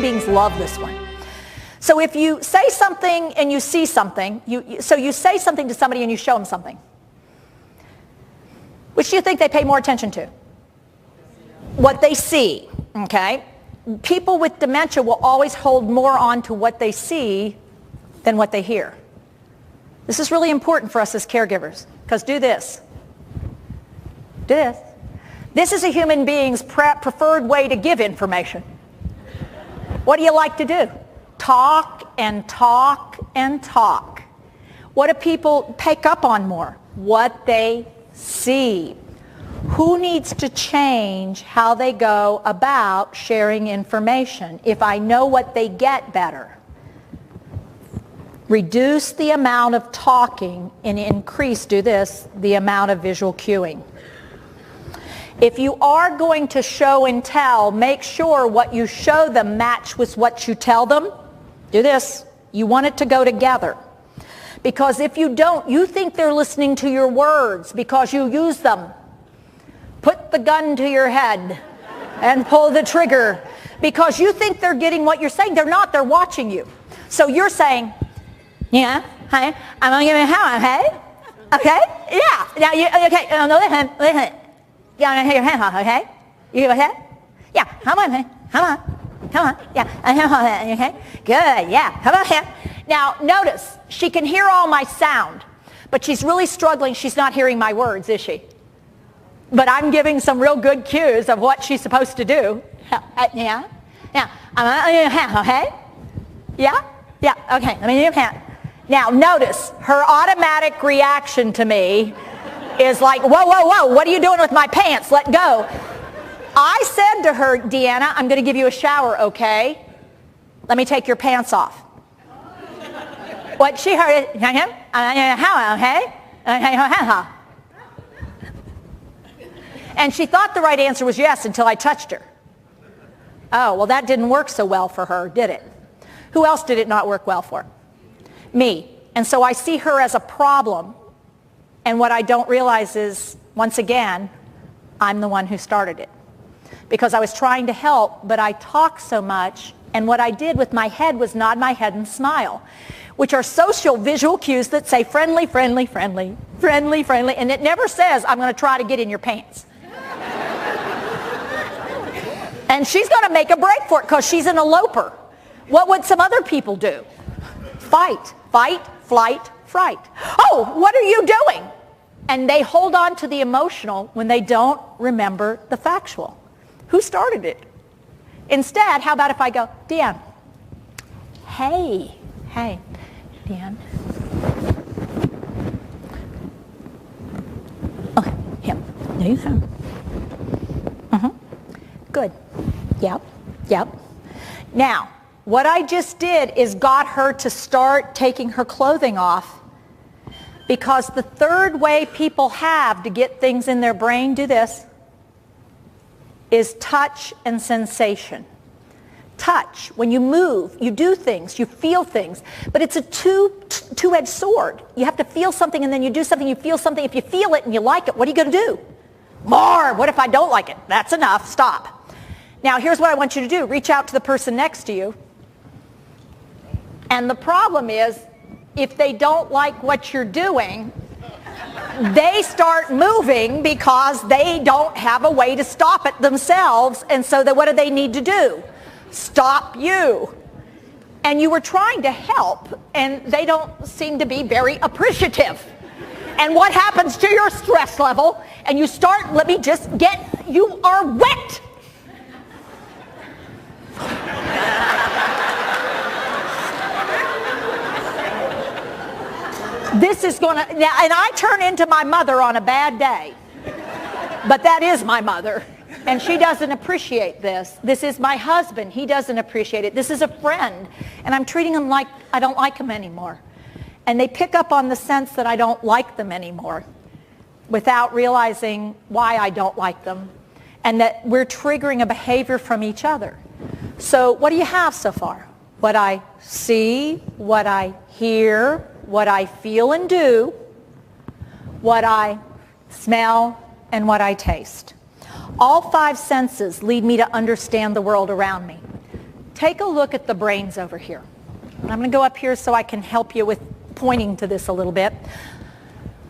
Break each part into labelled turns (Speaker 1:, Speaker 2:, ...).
Speaker 1: beings love this one. So if you say something and you see something, so you say something to somebody and you show them something. Which do you think they pay more attention to? What they see, okay? People with dementia will always hold more on to what they see than what they hear. This is really important for us as caregivers, because do this. Do this. This is a human being's preferred way to give information. What do you like to do? Talk and talk and talk. What do people pick up on more? What they see. Who needs to change how they go about sharing information? If I know what they get better. Reduce the amount of talking and increase, do this, the amount of visual cueing. If you are going to show and tell, make sure what you show them match with what you tell them. Do this. You want it to go together. Because if you don't, you think they're listening to your words because you use them. Put the gun to your head and pull the trigger because you think they're getting what you're saying. They're not. They're watching you. So you're saying, yeah, hi, I'm going to give you a hand, okay? Okay? Yeah. Now, you, okay, listen. Yeah, I'm going to hear your hand off, okay? You okay? Yeah, come on, honey. Come on. Yeah, okay? Good, yeah. Come on here. Now, notice, she can hear all my sound, but she's really struggling. She's not hearing my words, is she? But I'm giving some real good cues of what she's supposed to do. Yeah? Yeah. I'm going to your hand, okay? Yeah? Yeah, okay. Let me do your hand. Now, notice, her automatic reaction to me is like, whoa, whoa, whoa, what are you doing with my pants? Let go. I said to her, Deanna, I'm going to give you a shower, okay? Let me take your pants off. What she heard is, okay? And she thought the right answer was yes until I touched her. Oh, well, that didn't work so well for her, did it? Who else did it not work well for? Me. And so I see her as a problem. And what I don't realize is, once again, I'm the one who started it. Because I was trying to help, but I talked so much, and what I did with my head was nod my head and smile, which are social visual cues that say friendly, friendly, friendly, friendly, friendly, and it never says, I'm going to try to get in your pants. And she's going to make a break for it because she's an eloper. What would some other people do? Fight, fight, flight, fright. Oh, what are you doing? And they hold on to the emotional when they don't remember the factual. Who started it? Instead, how about if I go, Dan, hey, Dan. Okay, him. No, you have. Good. Yep. Now, what I just did is got her to start taking her clothing off, because the third way people have to get things in their brain, do this, is touch and sensation. Touch, when you move, you do things, you feel things, but it's a two-edged sword. You have to feel something and then you do something, you feel something. If you feel it and you like it, what are you going to do? More. What if I don't like it? That's enough. Stop. Now, here's what I want you to do. Reach out to the person next to you. And the problem is, if they don't like what you're doing, they start moving because they don't have a way to stop it themselves. And so what do they need to do? Stop you. And you were trying to help, and they don't seem to be very appreciative. And what happens to your stress level? And you start, let me just get, you are wet. This is going to, and I turn into my mother on a bad day. But that is my mother. And she doesn't appreciate this. This is my husband. He doesn't appreciate it. This is a friend. And I'm treating him like I don't like him anymore. And they pick up on the sense that I don't like them anymore without realizing why I don't like them. And that we're triggering a behavior from each other. So what do you have so far? What I see, what I hear, what I feel and do, what I smell, and what I taste. All five senses lead me to understand the world around me. take a look at the brains over here. I'm going to go up here so I can help you with pointing to this a little bit.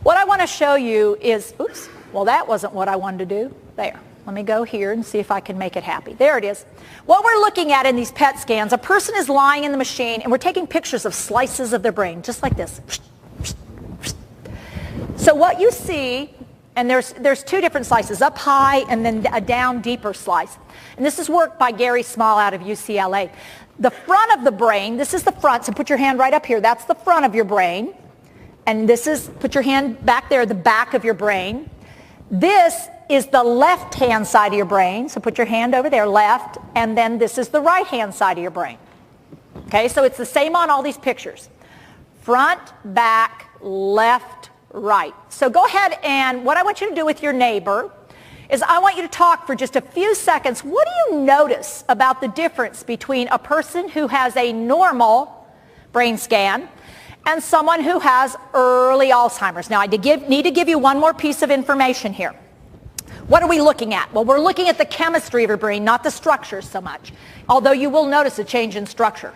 Speaker 1: What I want to show you is, oops, well that wasn't what I wanted to do. There. Let me go here and see if I can make it happy. There it is. What we're looking at in these PET scans, a person is lying in the machine and we're taking pictures of slices of their brain, just like this. So what you see, and there's two different slices, up high and then a down deeper slice. And this is work by Gary Small out of UCLA. The front of the brain, this is the front, so put your hand right up here. That's the front of your brain. And this is, put your hand back there, the back of your brain. This is the left-hand side of your brain, so put your hand over there, left, and then this is the right-hand side of your brain. Okay, so it's the same on all these pictures. Front, back, left, right. So go ahead, and what I want you to do with your neighbor is I want you to talk for just a few seconds. What do you notice about the difference between a person who has a normal brain scan and someone who has early Alzheimer's? Now, I need to give you one more piece of information here. What are we looking at? Well, we're looking at the chemistry of your brain, not the structure so much, although you will notice a change in structure.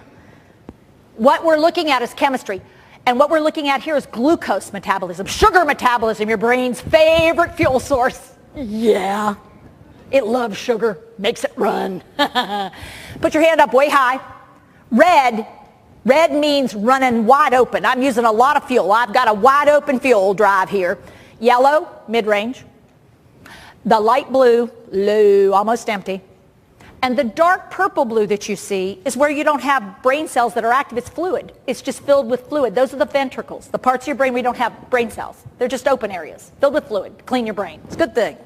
Speaker 1: What we're looking at is chemistry, and what we're looking at here is glucose metabolism, sugar metabolism, your brain's favorite fuel source. Yeah, it loves sugar, makes it run. Put your hand up way high. Red means running wide open. I'm using a lot of fuel. I've got a wide open fuel drive here. Yellow, mid-range. The light blue, low, almost empty. And the dark purple blue that you see is where you don't have brain cells that are active. It's fluid. It's just filled with fluid. Those are the ventricles, the parts of your brain where you don't have brain cells. They're just open areas filled with fluid. Clean your brain. It's a good thing.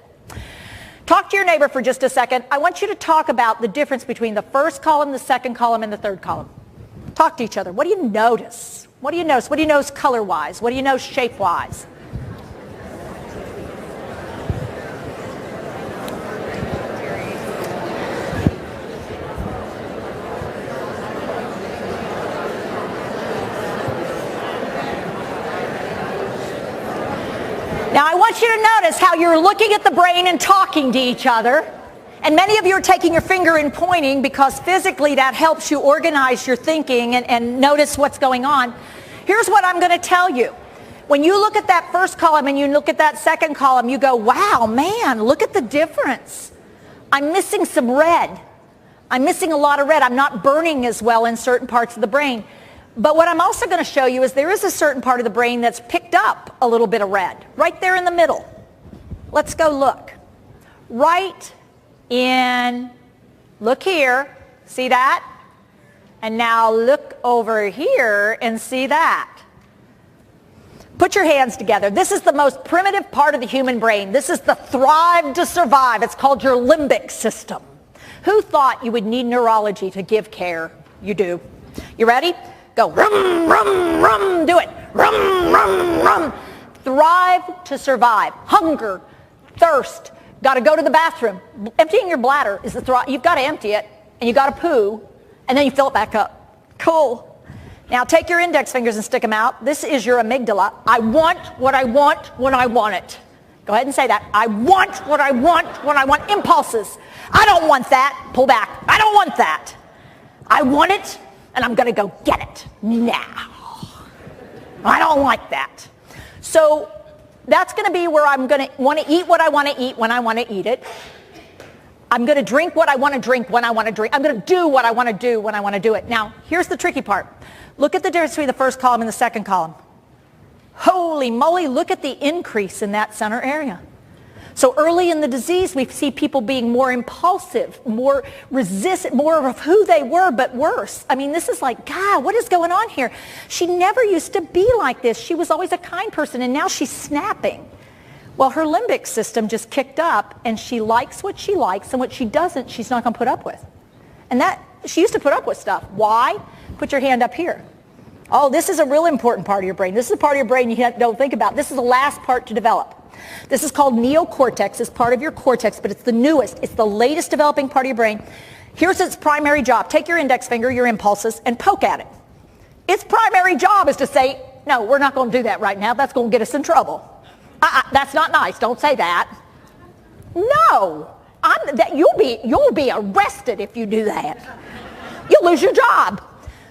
Speaker 1: Talk to your neighbor for just a second. I want you to talk about the difference between the first column, the second column, and the third column. Talk to each other. What do you notice? What do you notice? What do you notice color-wise? What do you notice shape-wise? Now I want you to notice how you're looking at the brain and talking to each other. And many of you are taking your finger and pointing because physically that helps you organize your thinking and notice what's going on. Here's what I'm going to tell you. When you look at that first column and you look at that second column, you go, wow, man, look at the difference. I'm missing some red. I'm missing a lot of red. I'm not burning as well in certain parts of the brain. But what I'm also going to show you is there is a certain part of the brain that's picked up a little bit of red, right there in the middle. Let's go look. Right in, look here, see that? And now look over here and see that. Put your hands together. This is the most primitive part of the human brain. This is the thrive to survive. It's called your limbic system. Who thought you would need neurology to give care? You do. You ready? Go, rum, rum, rum, do it. Rum, rum, rum. Thrive to survive. Hunger, thirst, got to go to the bathroom. Emptying your bladder is the thrive. You've got to empty it, and you got to poo, and then you fill it back up. Cool. Now take your index fingers and stick them out. This is your amygdala. I want what I want when I want it. Go ahead and say that. I want what I want when I want. Impulses. I don't want that. Pull back. I don't want that. I want it. And I'm going to go get it now. I don't like that. So that's going to be where I'm going to want to eat what I want to eat when I want to eat it. I'm going to drink what I want to drink when I want to drink. I'm going to do what I want to do when I want to do it. Now, here's the tricky part. Look at the difference between the first column and the second column. Holy moly, look at the increase in that center area. So early in the disease, we see people being more impulsive, more resistant, more of who they were, but worse. I mean, this is like, God, what is going on here? She never used to be like this. She was always a kind person, and now she's snapping. Well, her limbic system just kicked up, and she likes what she likes, and what she doesn't, she's not going to put up with. And that, she used to put up with stuff. Why? Put your hand up here. Oh, this is a real important part of your brain. This is a part of your brain you don't think about. This is the last part to develop. This is called neocortex. It's part of your cortex, but it's the newest. It's the latest developing part of your brain. Here's its primary job. Take your index finger, your impulses, and poke at it. Its primary job is to say, no, we're not going to do that right now. That's going to get us in trouble. That's not nice. Don't say that. No. You'll be arrested if you do that. you'll lose your job.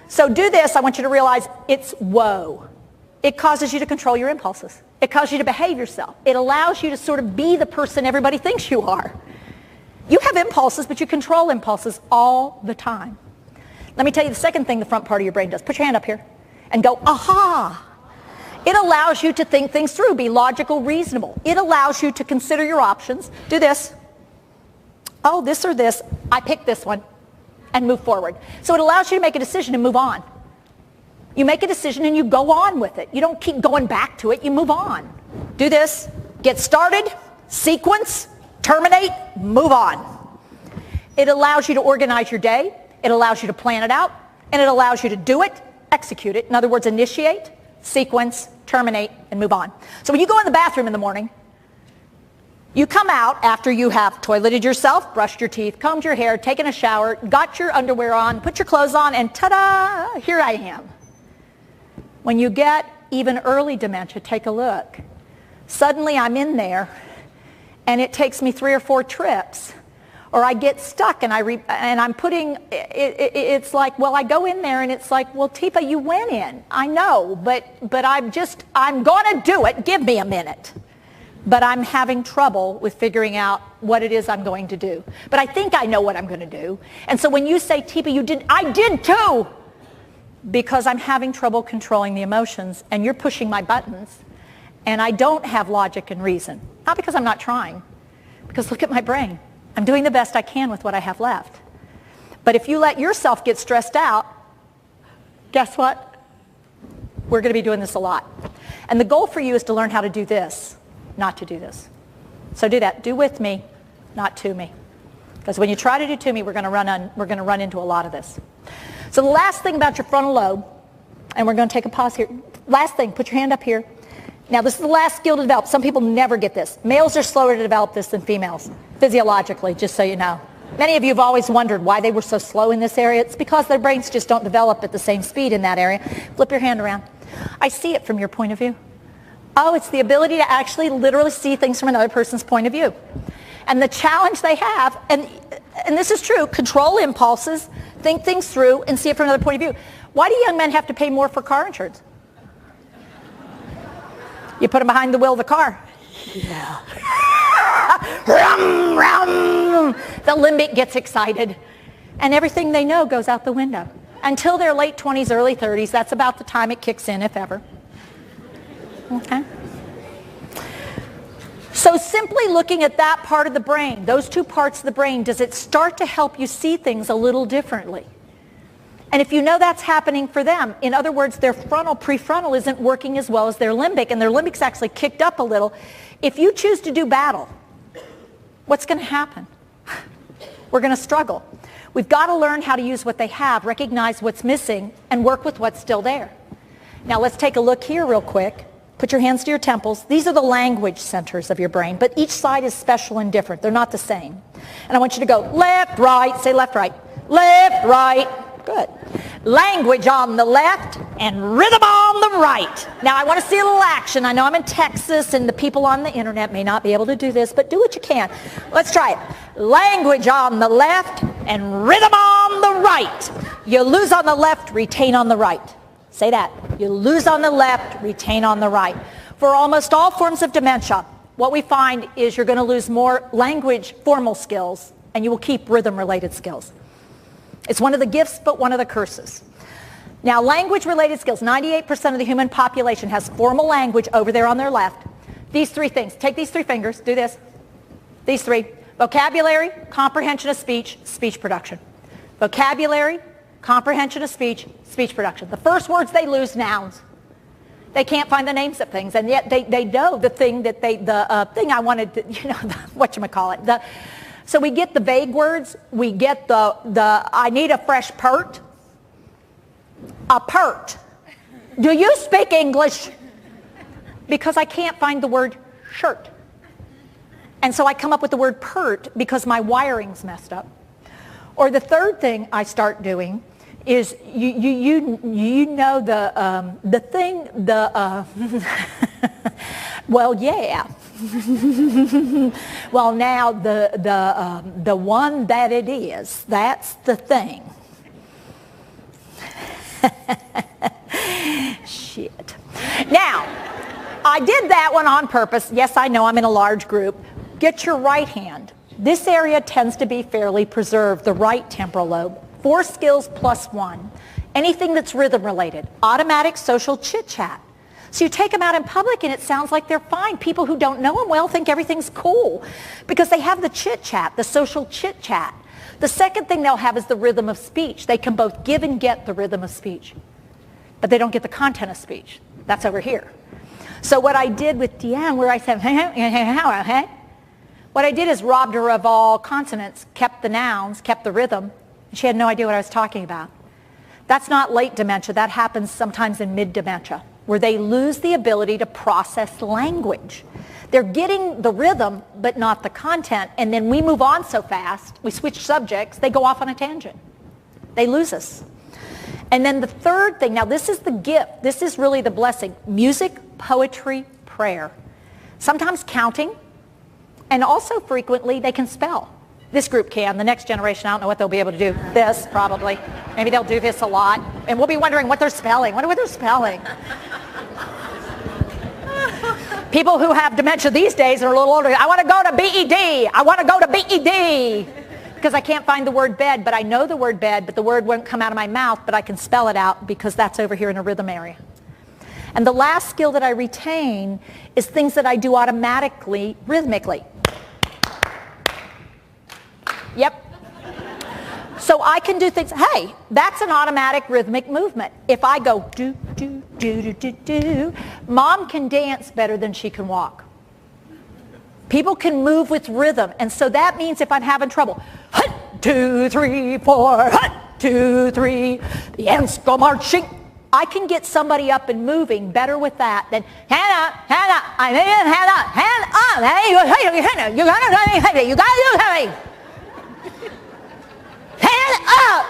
Speaker 1: So do this. I want you to realize it's whoa. It causes you to control your impulses. It causes you to behave yourself. It allows you to sort of be the person everybody thinks you are. You have impulses, but you control impulses all the time. Let me tell you the second thing the front part of your brain does. Put your hand up here and go, aha. It allows you to think things through, be logical, reasonable. It allows you to consider your options. Do this. Oh, this or this. I picked this one. And move forward. So it allows you to make a decision and move on. You make a decision and you go on with it. You don't keep going back to it. You move on. Do this. Get started. Sequence. Terminate. Move on. It allows you to organize your day. It allows you to plan it out. And it allows you to do it, execute it. In other words, initiate, sequence, terminate, and move on. So when you go in the bathroom in the morning, you come out after you have toileted yourself, brushed your teeth, combed your hair, taken a shower, got your underwear on, put your clothes on, and ta-da, here I am. When you get even early dementia, take a look. Suddenly I'm in there, and it takes me 3 or 4 trips. Or I get stuck, and I'm putting, it's like, well, I go in there, and it's like, well, Teepa, you went in. I know, but I'm going to do it. Give me a minute. But I'm having trouble with figuring out what it is I'm going to do. But I think I know what I'm going to do. And so when you say, Teepa, you did, I did too, because I'm having trouble controlling the emotions, and you're pushing my buttons, and I don't have logic and reason. Not because I'm not trying, because look at my brain. I'm doing the best I can with what I have left. But if you let yourself get stressed out, guess what? We're going to be doing this a lot. And the goal for you is to learn how to do this. Not to do this. So do that. Do with me, not to me. Because when you try to do to me, we're going to run into a lot of this. So the last thing about your frontal lobe, and we're going to take a pause here. Last thing, put your hand up here. Now this is the last skill to develop. Some people never get this. Males are slower to develop this than females, physiologically, just so you know. Many of you have always wondered why they were so slow in this area. It's because their brains just don't develop at the same speed in that area. Flip your hand around. I see it from your point of view. Oh, it's the ability to actually literally see things from another person's point of view. And the challenge they have, and this is true, control impulses, think things through, and see it from another point of view. Why do young men have to pay more for car insurance? You put them behind the wheel of the car. Yeah. Rum, rum. The limbic gets excited. And everything they know goes out the window. Until their late 20s, early 30s, that's about the time it kicks in, if ever. Okay. So simply looking at that part of the brain, those two parts of the brain, does it start to help you see things a little differently? And if you know that's happening for them, in other words, their frontal, prefrontal isn't working as well as their limbic, and their limbic's actually kicked up a little. If you choose to do battle, what's going to happen? We're going to struggle. We've got to learn how to use what they have, recognize what's missing, and work with what's still there. Now let's take a look here real quick. Put your hands to your temples. These are the language centers of your brain, but each side is special and different. They're not the same. And I want you to go left, right. Say left, right. Left, right. Good. Language on the left and rhythm on the right. Now I want to see a little action. I know I'm in Texas and the people on the internet may not be able to do this, but do what you can. Let's try it. Language on the left and rhythm on the right. You lose on the left, retain on the right. Say that. You lose on the left, retain on the right. For almost all forms of dementia, what we find is you're going to lose more language formal skills and you will keep rhythm-related skills. It's one of the gifts, but one of the curses. Now, language-related skills, 98% of the human population has formal language over there on their left. These three things. Take these 3 fingers. Do this. These 3. Vocabulary, comprehension of speech, speech production. Vocabulary, comprehension of speech, speech production. The first words they lose, nouns. They can't find the names of things, and yet they know the thing that thing I wanted to, whatchamacallit. So we get the vague words, we get the I need a fresh pert. A pert. Do you speak English? Because I can't find the word shirt. And so I come up with the word pert because my wiring's messed up. Or the third thing I start doing is you know the thing, well, yeah. Well, now the one that it is, that's the thing. Shit. Now, I did that one on purpose. Yes, I know I'm in a large group. Get your right hand. This area tends to be fairly preserved, the right temporal lobe. 4 skills plus 1. Anything that's rhythm related. Automatic social chit-chat. So you take them out in public and it sounds like they're fine. People who don't know them well think everything's cool because they have the chit-chat, the social chit-chat. The second thing they'll have is the rhythm of speech. They can both give and get the rhythm of speech, but they don't get the content of speech. That's over here. So what I did with Deanne, where I said, hey, what I did is robbed her of all consonants, kept the nouns, kept the rhythm, and she had no idea what I was talking about. That's not late dementia. That happens sometimes in mid-dementia, where they lose the ability to process language. They're getting the rhythm, but not the content, and then we move on so fast, we switch subjects, they go off on a tangent. They lose us. And then the third thing, now this is the gift, this is really the blessing, music, poetry, prayer. Sometimes counting, and also frequently they can spell. This group can. The next generation, I don't know what they'll be able to do. This, probably. Maybe they'll do this a lot. And we'll be wondering what they're spelling. Wonder what they're spelling. People who have dementia these days are a little older. I want to go to BED. I want to go to BED. Because I can't find the word bed, but I know the word bed, but the word won't come out of my mouth, but I can spell it out because that's over here in a rhythm area. And the last skill that I retain is things that I do automatically, rhythmically. Yep. So I can do things, hey, that's an automatic rhythmic movement. If I go do, do, do, do, do, do, Mom can dance better than she can walk. People can move with rhythm, and so that means if I'm having trouble, 1, 2, 3, 4, 1, 2, 3, the ants go marching. I can get somebody up and moving better with that than Hannah, hey, you gotta do it. Hand up!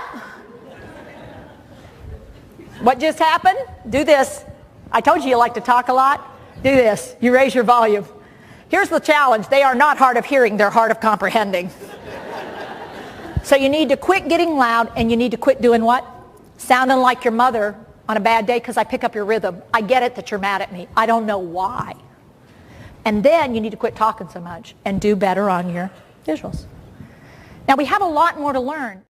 Speaker 1: What just happened? Do this. I told you like to talk a lot. Do this. You raise your volume. Here's the challenge. They are not hard of hearing, they're hard of comprehending. So you need to quit getting loud, and you need to quit doing what? Sounding like your mother on a bad day because I pick up your rhythm. I get it that you're mad at me. I don't know why. And then you need to quit talking so much and do better on your visuals. Now we have a lot more to learn.